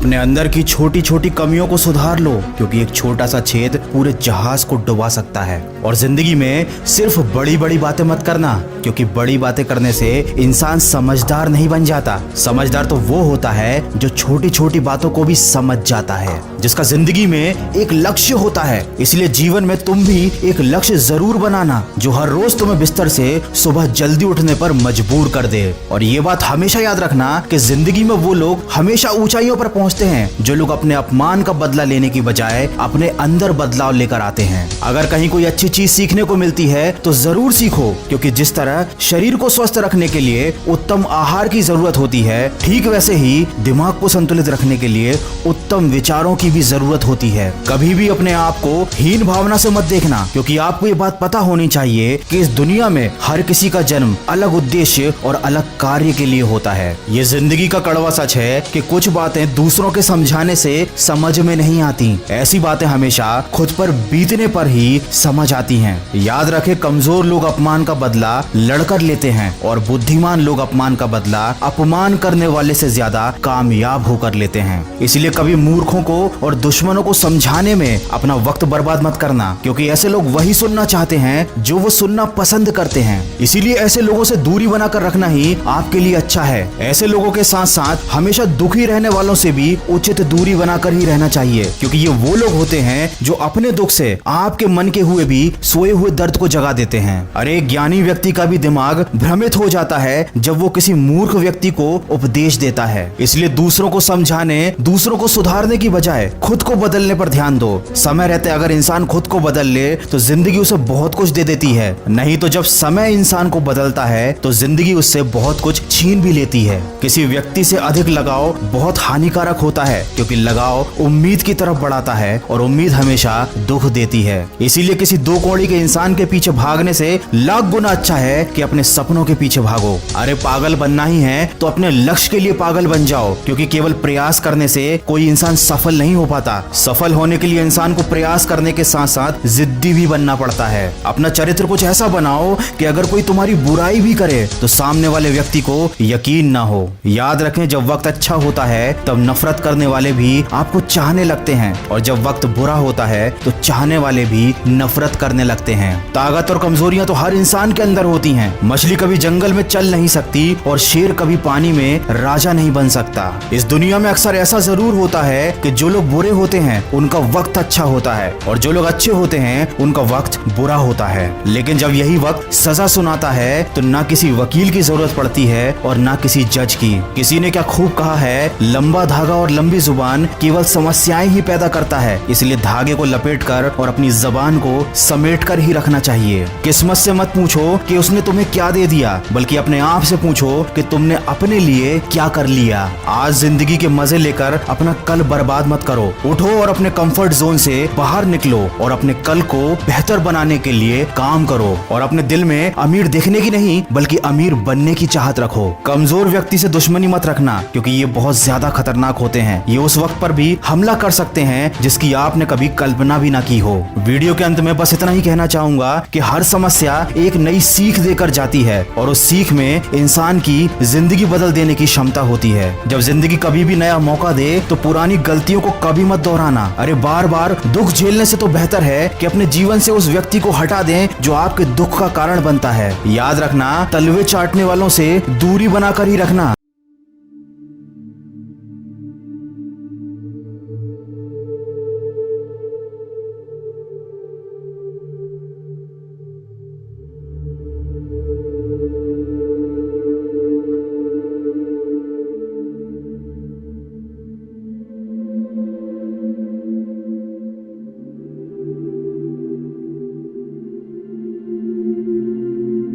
अपने अंदर की छोटी छोटी कमियों को सुधार लो, क्योंकि एक छोटा सा छेद पूरे जहाज को डुबा सकता है। और जिंदगी में सिर्फ बड़ी बड़ी बातें मत करना, क्योंकि बड़ी बातें करने से इंसान समझदार नहीं बन जाता। समझदार तो वो होता है जो छोटी छोटी बातों को भी समझ जाता है, जिसका जिंदगी में एक लक्ष्य होता है। इसलिए जीवन में तुम भी एक लक्ष्य जरूर बनाना, जो हर रोज तुम्हें बिस्तर से सुबह जल्दी उठने पर मजबूर कर दे। और ये बात हमेशा याद रखना कि जिंदगी में वो लोग हमेशा ऊंचाइयों पर पहुंचते हैं जो लोग अपने अपमान का बदला लेने की बजाय अपने अंदर बदलाव लेकर आते हैं। अगर कहीं कोई अच्छी चीज सीखने को मिलती है तो जरूर सीखो, क्योंकि जिस तरह शरीर को स्वस्थ रखने के लिए उत्तम आहार की जरूरत होती है, ठीक वैसे ही दिमाग को संतुलित रखने के लिए उत्तम विचारों की भी जरूरत होती है। कभी भी अपने आप को हीन भावना से मत देखना, क्योंकि आपको ये बात पता होनी चाहिए कि इस दुनिया में हर किसी का जन्म अलग उद्देश्य और अलग कार्य के लिए होता है। ये जिंदगी का कड़वा सच है कि कुछ बातें दूसरों के समझाने से समझ में नहीं आती, ऐसी बातें हमेशा खुद पर बीतने पर ही समझ आती हैं। याद रखें, कमजोर लोग अपमान का बदला लड़कर लेते हैं और बुद्धिमान लोग अपमान का बदला अपमान करने वाले से ज्यादा कामयाब होकर लेते हैं। इसलिए कभी मूर्खों को और दुश्मनों को समझाने में अपना वक्त बर्बाद मत करना, क्योंकि ऐसे लोग वही सुनना चाहते हैं जो वो सुनना पसंद करते हैं। इसीलिए ऐसे लोगों से दूरी बनाकर रखना ही आपके लिए अच्छा है। ऐसे लोगों के साथ साथ हमेशा दुखी रहने वालों से भी उचित दूरी बनाकर ही रहना चाहिए, क्योंकि ये वो लोग होते हैं जो अपने दुख से आपके मन के हुए भी सोए हुए दर्द को जगा देते हैं। अरे ज्ञानी व्यक्ति का भी दिमाग भ्रमित हो जाता है जब वो किसी मूर्ख व्यक्ति को उपदेश देता है। इसलिए दूसरों को समझाने, दूसरों को सुधारने की बजाय खुद को बदलने पर ध्यान दो। समय रहते अगर इंसान खुद को बदल ले तो जिंदगी उसे बहुत कुछ दे देती है, नहीं तो जब समय इंसान को बदलता है तो जिंदगी उससे बहुत कुछ छीन भी लेती है। किसी व्यक्ति से अधिक लगाव बहुत हानिकारक होता है, क्योंकि लगाव उम्मीद की तरफ बढ़ाता है और उम्मीद हमेशा दुख देती है। इसीलिए किसी दो कौड़ी के इंसान के पीछे भागने से लाख गुना अच्छा है कि अपने सपनों के पीछे भागो। अरे पागल बनना ही है तो अपने लक्ष्य के लिए पागल बन जाओ, क्योंकि केवल प्रयास करने से कोई इंसान सफल नहीं हो पाता। सफल होने के लिए इंसान को प्रयास करने के साथ साथ जिद्दी भी बनना पड़ता है। अपना चरित्र कुछ ऐसा बनाओ कि अगर कोई तुम्हारी बुराई भी करे तो सामने वाले व्यक्ति को यकीन ना हो। याद रखें, जब वक्त अच्छा होता है तब नफरत करने वाले भी आपको चाहने लगते हैं, और जब वक्त बुरा होता है तो चाहने वाले भी नफरत करने लगते हैं। ताकत और कमजोरियां तो हर इंसान के अंदर होती हैं। मछली कभी जंगल में चल नहीं सकती और शेर कभी पानी में राजा नहीं बन सकता। इस दुनिया में अक्सर ऐसा जरूर होता है कि जो लोग बुरे होते हैं उनका वक्त अच्छा होता है, और जो लोग अच्छे होते हैं उनका वक्त बुरा होता है। लेकिन जब यही वक्त सजा सुनाता है तो ना किसी वकील की जरूरत पड़ती है और ना किसी जज की। किसी ने क्या खूब कहा है, लंबा धागा और लंबी जुबान केवल समस्याएं ही पैदा करता है। इसलिए धागे को लपेटकर और अपनी जबान को समेटकर ही रखना चाहिए। किस्मत से मत पूछो कि उसने तुम्हें क्या दे दिया, बल्कि अपने आप से पूछो कि तुमने अपने लिए क्या कर लिया। आज जिंदगी के मजे लेकर अपना कल बर्बाद मत करो। उठो और अपने कंफर्ट जोन से बाहर निकलो और अपने कल को बेहतर बनाने के लिए काम करो। और अपने दिल में अमीर दिखने की नहीं बल्कि अमीर बनने की चाहत रखो। कमजोर व्यक्ति से दुश्मनी मत रखना, क्योंकि ये बहुत ज्यादा खतरनाक होते हैं। ये उस वक्त पर भी हमला कर सकते हैं जिसकी आपने कभी कल्पना भी ना की हो। वीडियो के अंत में बस इतना ही कहना चाहूंगा कि हर समस्या एक नई सीख देकर जाती है, और उस सीख में इंसान की जिंदगी बदल देने की क्षमता होती है। जब जिंदगी कभी भी नया मौका दे तो पुरानी गलतियों को कभी मत दोहराना। अरे बार बार दुख झेलने से तो बेहतर है कि अपने जीवन से उस व्यक्ति को हटा दें जो आपके दुख का कारण बनता है। याद रखना, तलवे चाटने वालों से दूरी बनाकर ही रखना।